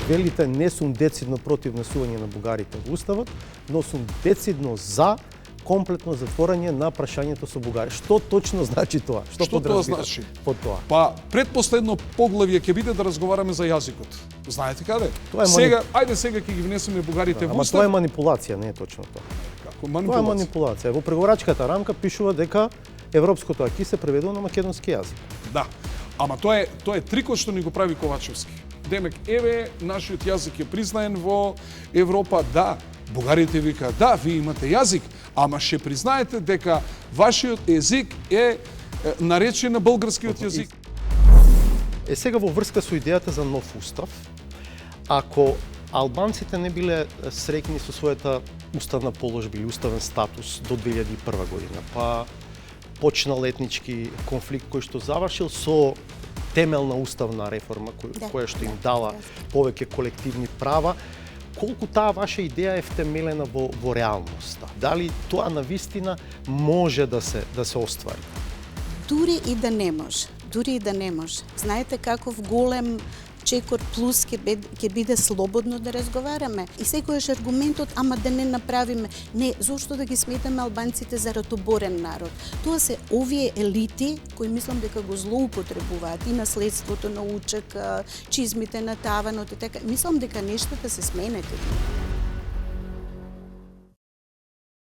велите не сум децидно против внесување на бугарите во уставот, но сум децидно за комплетно затворање на прашањето со бугари. Што точно значи тоа? Што тоа значи? Под тоа. Па предпоследно поглавје ќе биде да разговараме за јазикот. Знаете каде? Тоа е сега, ајде сега ќе ги внесеме бугарите во Ама устав. тоа е манипулација, не е точно тоа. Како Тоа е манипулација? манипулација. Во преговорачката рамка пишува дека европското аки се преведува на македонски јазик. Да. Ама тоа е трикот што ни го прави Ковачевски. Демек, еве, нашиот јазик е признаен во Европа, да. Бугарите викаат, да, вие имате јазик, ама ще признаете дека вашиот език е наречен на българскиот јазик. Сега во врска со идејата за нов устав, ако албанците не биле среќни со својата уставна положба или уставен статус до 2001 година, па почнал етнички конфликт кој што завршил со темелна уставна реформа која што им дала повеќе колективни права, колку таа ваша идеја е втемелена во реалноста? Дали тоа навистина може да се оствари? Дури и да не може. Знаете каков голем чекор плюс ќе биде слободно да разговараме. И секојаш аргументот, ама да не направиме. Не, зошто да ги сметаме албанците за ратоборен народ? Тоа се овие елити кои мислам дека го злоупотребуваат и наследството на Учек, чизмите на таванот и така. Мислам дека нештата се сменети.